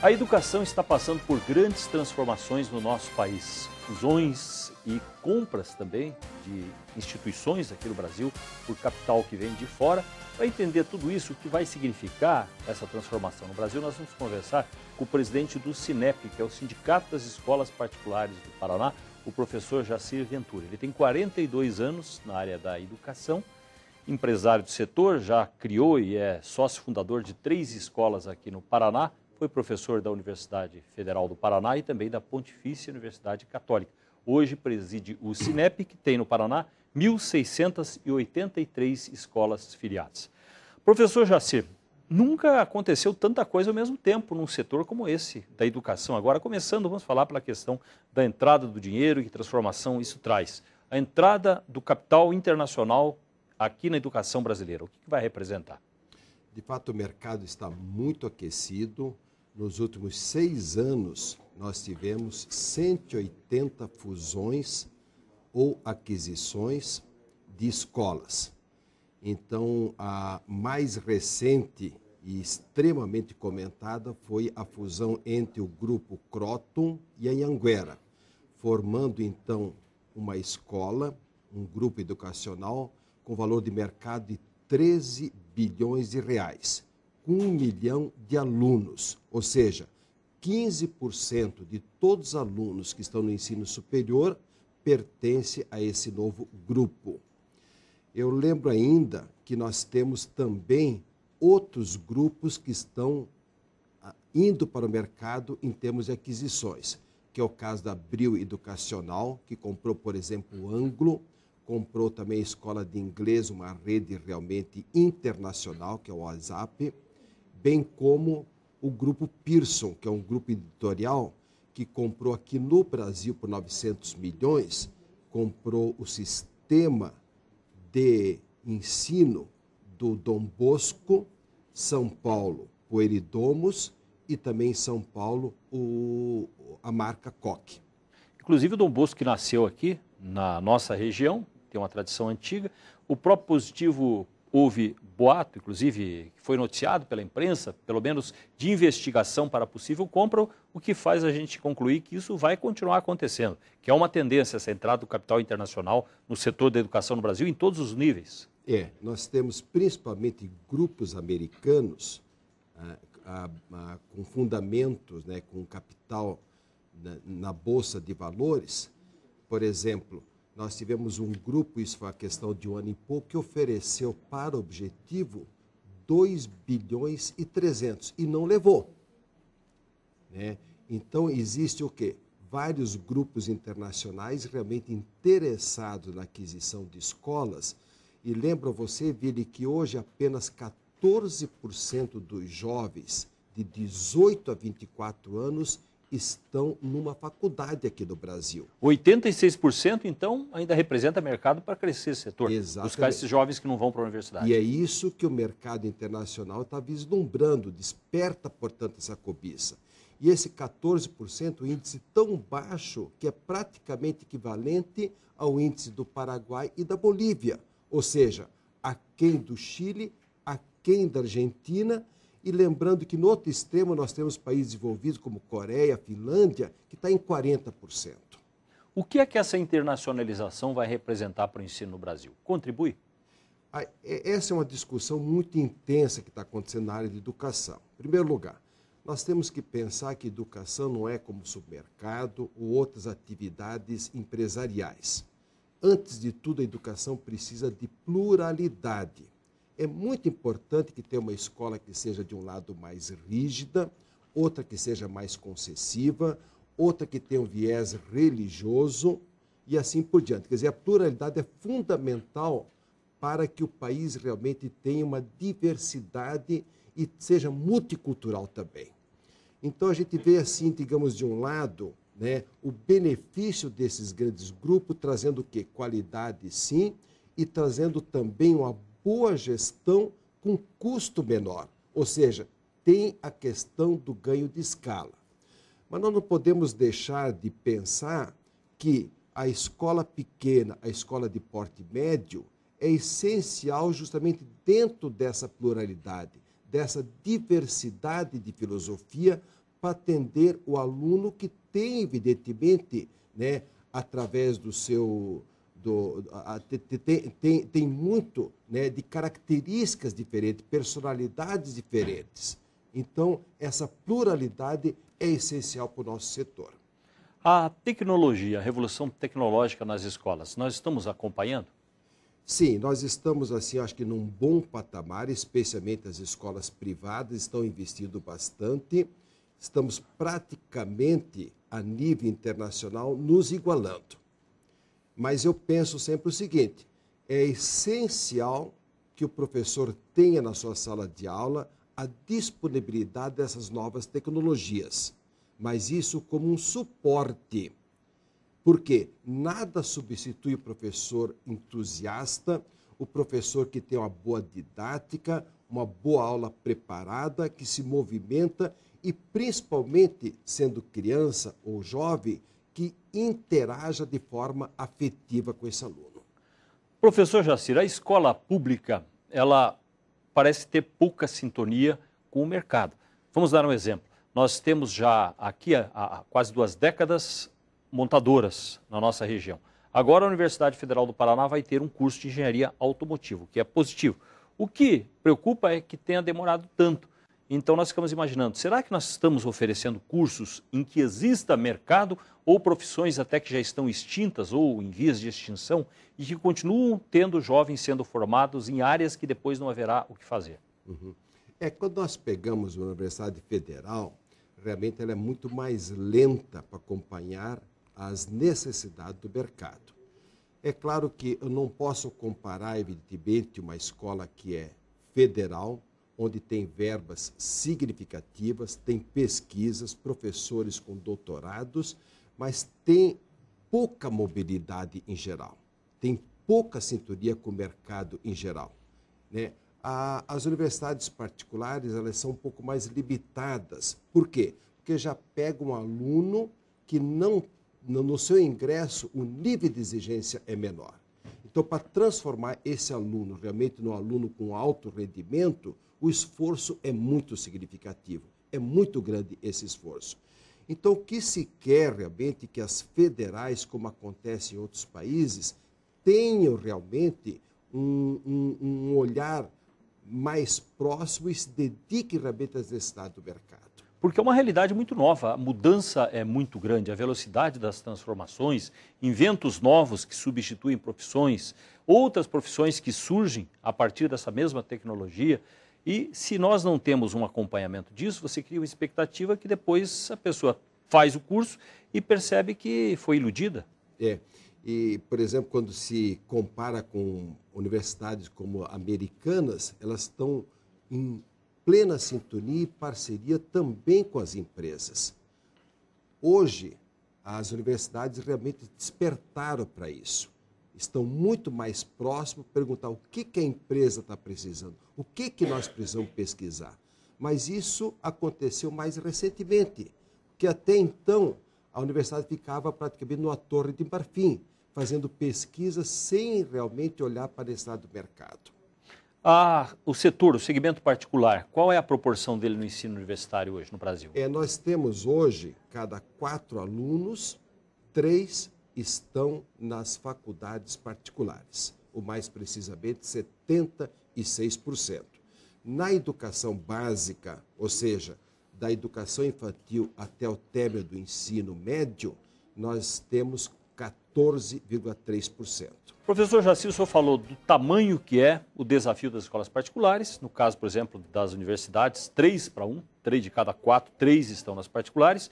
A educação está passando por grandes transformações no nosso país. Fusões e compras também de instituições aqui no Brasil por capital que vem de fora. Para entender tudo isso, o que vai significar essa transformação no Brasil, nós vamos conversar com o presidente do SINEP, que é o Sindicato das Escolas Particulares do Paraná, o professor Jacir Ventura. Ele tem 42 anos na área da educação, empresário do setor, já criou e é sócio fundador de 3 escolas aqui no Paraná. Foi professor da Universidade Federal do Paraná e também da Pontifícia Universidade Católica. Hoje preside o SINEP, que tem no Paraná 1.683 escolas filiadas. Professor Jacir, nunca aconteceu tanta coisa ao mesmo tempo num setor como esse da educação. Agora, começando, vamos falar pela questão da entrada do dinheiro e que transformação isso traz. A entrada do capital internacional aqui na educação brasileira, o que vai representar? De fato, o mercado está muito aquecido. Nos últimos 6 anos, nós tivemos 180 fusões ou aquisições de escolas. Então, a mais recente e extremamente comentada foi a fusão entre o grupo Croton e a Anhanguera, formando, então, uma escola, um grupo educacional com valor de mercado de 13 bilhões de reais, com 1 milhão de alunos, ou seja, 15% de todos os alunos que estão no ensino superior pertence a esse novo grupo. Eu lembro ainda que nós temos também outros grupos que estão indo para o mercado em termos de aquisições, que é o caso da Abril Educacional, que comprou, por exemplo, o Anglo, comprou também a escola de inglês, uma rede realmente internacional, que é o WhatsApp, bem como o grupo Pearson, que é um grupo editorial que comprou aqui no Brasil por 900 milhões, comprou o sistema de ensino do Dom Bosco, São Paulo, o Eridomos e também em São Paulo a marca Coque. Inclusive o Dom Bosco, que nasceu aqui na nossa região, tem uma tradição antiga. O próprio Positivo, houve boato, inclusive, que foi noticiado pela imprensa, pelo menos de investigação para possível compra, o que faz a gente concluir que isso vai continuar acontecendo, que é uma tendência essa entrada do capital internacional no setor da educação no Brasil em todos os níveis. Nós temos principalmente grupos americanos com fundamentos, né, com capital na Bolsa de Valores. Por exemplo, nós tivemos um grupo, isso foi uma questão de 1 ano e pouco, que ofereceu para o objetivo 2 bilhões e 300 e não levou. Né? Então, existe o quê? Vários grupos internacionais realmente interessados na aquisição de escolas. E lembra você, Vili, que hoje apenas 14% dos jovens de 18 a 24 anos estão numa faculdade aqui no Brasil. 86%, então, ainda representa mercado para crescer esse setor. Exatamente. Buscar esses jovens que não vão para a universidade. E é isso que o mercado internacional está vislumbrando, desperta, portanto, essa cobiça. E esse 14%, índice tão baixo que é praticamente equivalente ao índice do Paraguai e da Bolívia. Ou seja, aquém do Chile, aquém da Argentina. E lembrando que no outro extremo nós temos países desenvolvidos como Coreia, Finlândia, que está em 40%. O que é que essa internacionalização vai representar para o ensino no Brasil? Contribui? Essa é uma discussão muito intensa que está acontecendo na área de educação. Em primeiro lugar, nós temos que pensar que educação não é como supermercado ou outras atividades empresariais. Antes de tudo, a educação precisa de pluralidade. É muito importante que tenha uma escola que seja de um lado mais rígida, outra que seja mais concessiva, outra que tenha um viés religioso e assim por diante. Quer dizer, a pluralidade é fundamental para que o país realmente tenha uma diversidade e seja multicultural também. Então a gente vê assim, digamos, de um lado, né, o benefício desses grandes grupos, trazendo o quê? Qualidade, sim, e trazendo também uma boa gestão com custo menor, ou seja, tem a questão do ganho de escala. Mas nós não podemos deixar de pensar que a escola pequena, a escola de porte médio, é essencial justamente dentro dessa pluralidade, dessa diversidade de filosofia, para atender o aluno que tem, evidentemente, né, através do seu... tem muito, né, de características diferentes, personalidades diferentes. Então, essa pluralidade é essencial para o nosso setor. A tecnologia, a revolução tecnológica nas escolas, nós estamos acompanhando? Sim, nós estamos, assim, acho que num bom patamar, especialmente as escolas privadas estão investindo bastante. Estamos praticamente, a nível internacional, nos igualando. Mas eu penso sempre o seguinte, é essencial que o professor tenha na sua sala de aula a disponibilidade dessas novas tecnologias, mas isso como um suporte. Porque nada substitui o professor entusiasta, o professor que tem uma boa didática, uma boa aula preparada, que se movimenta e, principalmente, sendo criança ou jovem, que interaja de forma afetiva com esse aluno. Professor Jacir, a escola pública, ela parece ter pouca sintonia com o mercado. Vamos dar um exemplo. Nós temos já aqui há quase 2 décadas montadoras na nossa região. Agora a Universidade Federal do Paraná vai ter um curso de engenharia automotiva, o que é positivo. O que preocupa é que tenha demorado tanto. Então nós ficamos imaginando, será que nós estamos oferecendo cursos em que exista mercado ou profissões até que já estão extintas ou em vias de extinção e que continuam tendo jovens sendo formados em áreas que depois não haverá o que fazer? Uhum. Quando nós pegamos a Universidade Federal, realmente ela é muito mais lenta para acompanhar as necessidades do mercado. É claro que eu não posso comparar, evidentemente, uma escola que é federal, onde tem verbas significativas, tem pesquisas, professores com doutorados, mas tem pouca mobilidade em geral, tem pouca sintonia com o mercado em geral, né? As universidades particulares, elas são um pouco mais limitadas. Por quê? Porque já pega um aluno que não, no seu ingresso, o nível de exigência é menor. Então, para transformar esse aluno realmente num aluno com alto rendimento, o esforço é muito significativo, é muito grande esse esforço. Então, o que se quer realmente que as federais, como acontece em outros países, tenham realmente um olhar mais próximo e se dediquem realmente às necessidades do mercado. Porque é uma realidade muito nova, a mudança é muito grande, a velocidade das transformações, inventos novos que substituem profissões, outras profissões que surgem a partir dessa mesma tecnologia. E se nós não temos um acompanhamento disso, você cria uma expectativa que depois a pessoa faz o curso e percebe que foi iludida. E, por exemplo, quando se compara com universidades como americanas, elas estão em plena sintonia e parceria também com as empresas. Hoje, as universidades realmente despertaram para isso. Estão muito mais próximos, perguntar o que a empresa está precisando, o que nós precisamos pesquisar. Mas isso aconteceu mais recentemente, porque até então a universidade ficava praticamente numa torre de marfim, fazendo pesquisa sem realmente olhar para a necessidade do mercado. O setor, o segmento particular, qual é a proporção dele no ensino universitário hoje no Brasil? Nós temos hoje, cada 4 alunos, 3 estão nas faculdades particulares, ou mais precisamente 76%. Na educação básica, ou seja, da educação infantil até o término do ensino médio, nós temos 14,3%. Professor Jacir, o senhor falou do tamanho que é o desafio das escolas particulares, no caso, por exemplo, das universidades, 3 para 1, 3 de cada 4, 3 estão nas particulares,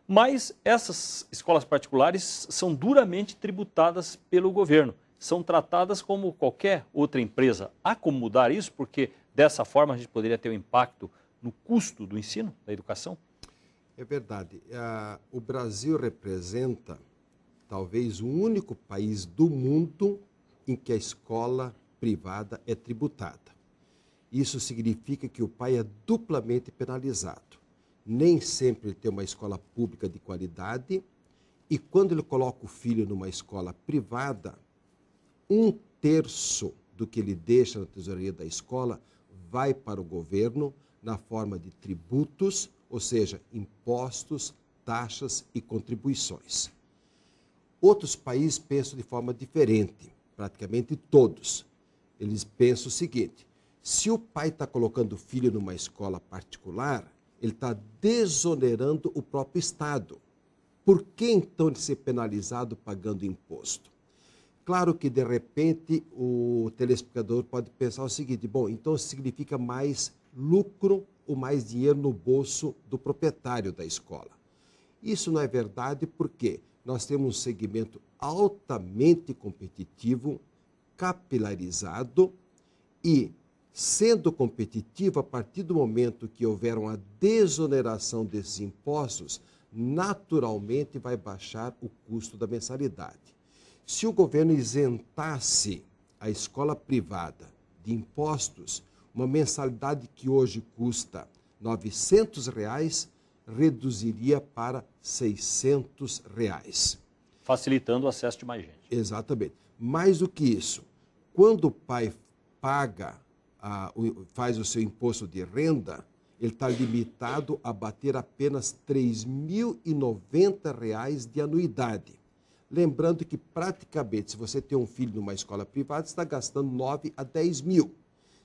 mas essas escolas particulares são duramente tributadas pelo governo, são tratadas como qualquer outra empresa. Há como mudar isso? Porque dessa forma a gente poderia ter um impacto no custo do ensino, da educação? É verdade. O Brasil representa talvez o único país do mundo em que a escola privada é tributada. Isso significa que o pai é duplamente penalizado. Nem sempre ele tem uma escola pública de qualidade e quando ele coloca o filho numa escola privada, 1/3 do que ele deixa na tesouraria da escola vai para o governo na forma de tributos, ou seja, impostos, taxas e contribuições. Outros países pensam de forma diferente, praticamente todos. Eles pensam o seguinte: se o pai está colocando o filho numa escola particular, ele está desonerando o próprio Estado. Por que então ele ser penalizado pagando imposto? Claro que, de repente, o telespectador pode pensar o seguinte: bom, então significa mais lucro ou mais dinheiro no bolso do proprietário da escola. Isso não é verdade, porque nós temos um segmento altamente competitivo, capilarizado e, sendo competitivo, a partir do momento que houver uma desoneração desses impostos, naturalmente vai baixar o custo da mensalidade. Se o governo isentasse a escola privada de impostos, uma mensalidade que hoje custa R$ 900, reduziria para R$ 600. Facilitando o acesso de mais gente. Exatamente. Mais do que isso, quando o pai paga, faz o seu imposto de renda, ele está limitado a bater apenas R$ 3.090 de anuidade. Lembrando que, praticamente, se você tem um filho numa escola privada, você está gastando 9 a 10 mil.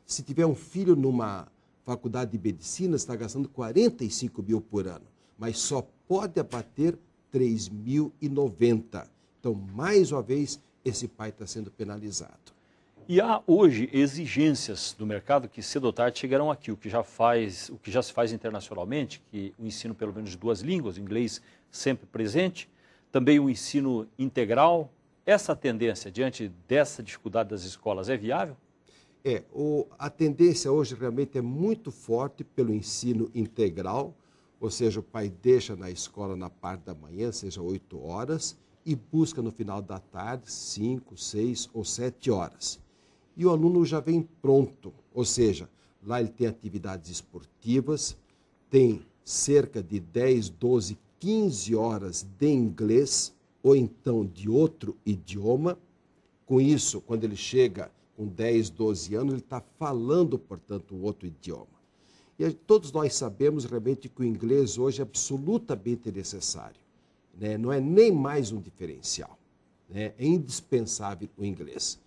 Se tiver um filho numa faculdade de medicina, você está gastando 45 mil por ano. Mas só pode abater 3.090. Então, mais uma vez, esse pai está sendo penalizado. E há hoje exigências do mercado que cedo ou tarde chegarão aqui, o que já se faz internacionalmente, que o ensino pelo menos de 2 línguas, o inglês sempre presente, também o ensino integral. Essa tendência, diante dessa dificuldade das escolas, é viável? A tendência hoje realmente é muito forte pelo ensino integral, ou seja, o pai deixa na escola na parte da manhã, seja 8 horas, e busca no final da tarde 5, 6 ou 7 horas. E o aluno já vem pronto, ou seja, lá ele tem atividades esportivas, tem cerca de 10, 12, 15 horas de inglês ou então de outro idioma. Com isso, quando ele chega com 10, 12 anos, ele está falando, portanto, um outro idioma. E todos nós sabemos realmente que o inglês hoje é absolutamente necessário, né? Não é nem mais um diferencial, né? É indispensável o inglês.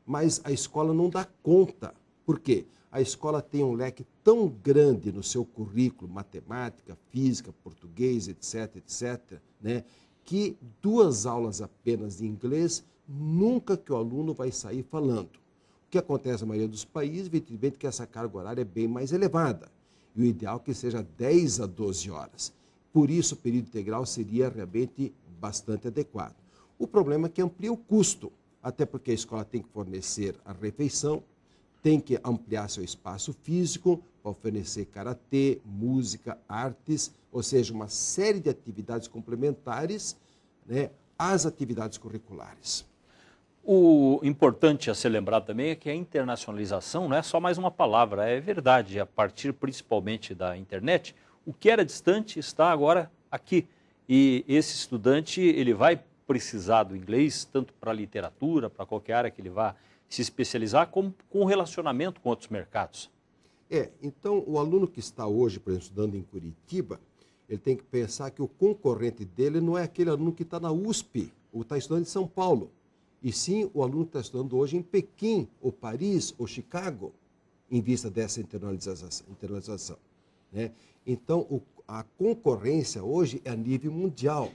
Mas a escola não dá conta. Por quê? A escola tem um leque tão grande no seu currículo, matemática, física, português, etc., né? Que 2 aulas apenas de inglês, nunca que o aluno vai sair falando. O que acontece na maioria dos países, evidentemente, que essa carga horária é bem mais elevada. E o ideal é que seja 10 a 12 horas. Por isso, o período integral seria realmente bastante adequado. O problema é que amplia o custo, até porque a escola tem que fornecer a refeição, tem que ampliar seu espaço físico para oferecer karatê, música, artes, ou seja, uma série de atividades complementares, né, às atividades curriculares. O importante a ser lembrado também é que a internacionalização não é só mais uma palavra, é verdade, a partir principalmente da internet, o que era distante está agora aqui. E esse estudante, ele vai precisar do inglês, tanto para a literatura, para qualquer área que ele vá se especializar, como com o relacionamento com outros mercados. Então o aluno que está hoje, por exemplo, estudando em Curitiba, ele tem que pensar que o concorrente dele não é aquele aluno que está na USP, ou está estudando em São Paulo, e sim o aluno que está estudando hoje em Pequim, ou Paris, ou Chicago, em vista dessa internacionalização, né? Então, a concorrência hoje é a nível mundial.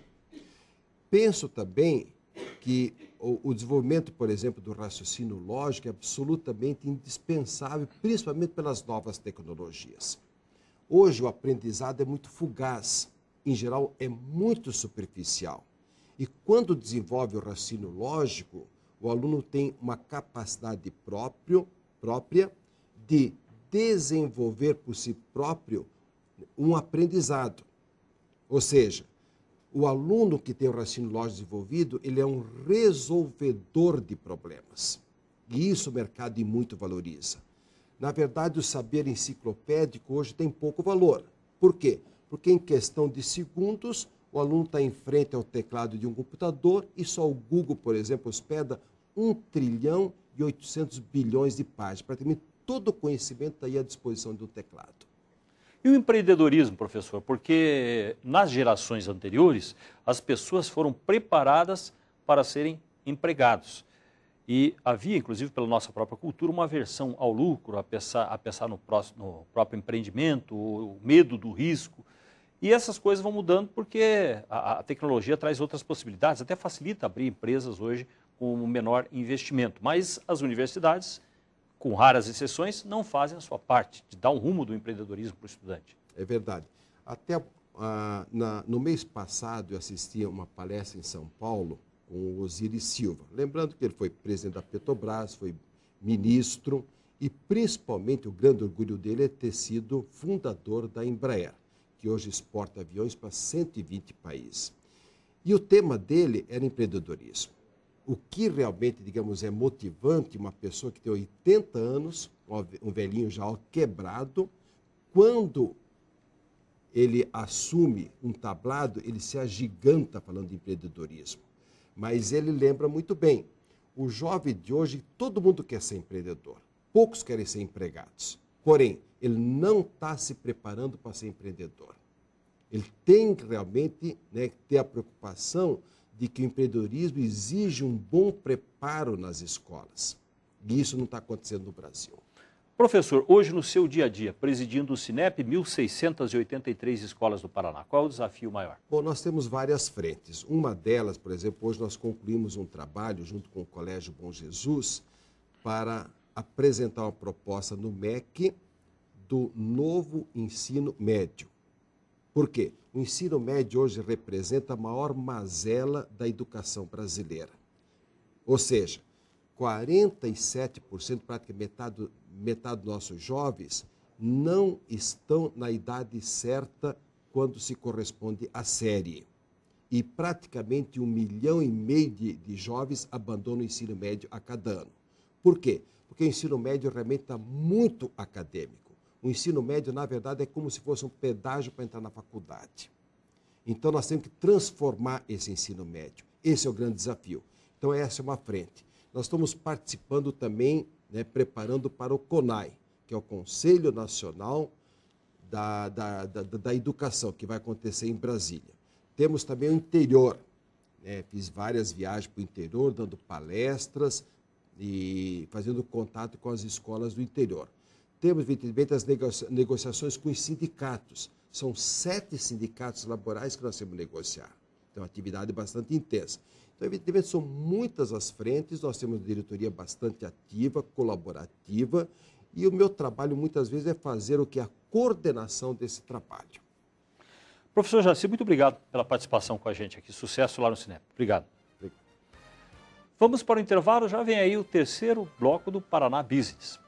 Penso também que o desenvolvimento, por exemplo, do raciocínio lógico é absolutamente indispensável, principalmente pelas novas tecnologias. Hoje o aprendizado é muito fugaz, em geral é muito superficial. E quando desenvolve o raciocínio lógico, o aluno tem uma capacidade própria de desenvolver por si próprio um aprendizado. Ou seja, o aluno que tem o raciocínio lógico desenvolvido, ele é um resolvedor de problemas. E isso o mercado muito valoriza. Na verdade, o saber enciclopédico hoje tem pouco valor. Por quê? Porque em questão de segundos, o aluno está em frente ao teclado de um computador e só o Google, por exemplo, hospeda 1 trilhão e 800 bilhões de páginas. Praticamente todo o conhecimento está aí à disposição de um teclado. E o empreendedorismo, professor? Porque nas gerações anteriores, as pessoas foram preparadas para serem empregados. E havia, inclusive, pela nossa própria cultura, uma aversão ao lucro, a pensar no próprio empreendimento, o medo do risco. E essas coisas vão mudando porque a tecnologia traz outras possibilidades, até facilita abrir empresas hoje com um menor investimento. Mas as universidades, com raras exceções, não fazem a sua parte de dar um rumo do empreendedorismo para o estudante. É verdade. Até no mês passado eu assisti a uma palestra em São Paulo com o Osiris Silva. Lembrando que ele foi presidente da Petrobras, foi ministro e principalmente o grande orgulho dele é ter sido fundador da Embraer, que hoje exporta aviões para 120 países. E o tema dele era empreendedorismo. O que realmente, digamos, é motivante uma pessoa que tem 80 anos, um velhinho já quebrado, quando ele assume um tablado, ele se agiganta falando de empreendedorismo. Mas ele lembra muito bem, o jovem de hoje, todo mundo quer ser empreendedor, poucos querem ser empregados. Porém, ele não está se preparando para ser empreendedor. Ele tem realmente, né, ter a preocupação de que o empreendedorismo exige um bom preparo nas escolas. E isso não está acontecendo no Brasil. Professor, hoje no seu dia a dia, presidindo o Cinep, 1.683 escolas do Paraná, qual é o desafio maior? Bom, nós temos várias frentes. Uma delas, por exemplo, hoje nós concluímos um trabalho junto com o Colégio Bom Jesus para apresentar uma proposta no MEC do novo ensino médio. Por quê? O ensino médio hoje representa a maior mazela da educação brasileira. Ou seja, 47%, praticamente metade dos nossos jovens, não estão na idade certa quando se corresponde à série. E praticamente 1,5 milhão de jovens abandonam o ensino médio a cada ano. Por quê? Porque o ensino médio realmente está muito acadêmico. O ensino médio, na verdade, é como se fosse um pedágio para entrar na faculdade. Então, nós temos que transformar esse ensino médio. Esse é o grande desafio. Então, essa é uma frente. Nós estamos participando também, né, preparando para o CONAI, que é o Conselho Nacional da Educação, que vai acontecer em Brasília. Temos também o interior. Né, fiz várias viagens para o interior, dando palestras e fazendo contato com as escolas do interior. Temos, evidentemente, as negociações com os sindicatos. São 7 sindicatos laborais que nós temos que negociar. Então, é uma atividade bastante intensa. Então, evidentemente, são muitas as frentes, nós temos uma diretoria bastante ativa, colaborativa, e o meu trabalho, muitas vezes, é fazer o que é a coordenação desse trabalho. Professor Jaci, muito obrigado pela participação com a gente aqui. Sucesso lá no Cinep. Obrigado. Vamos para o intervalo, já vem aí o terceiro bloco do Paraná Business.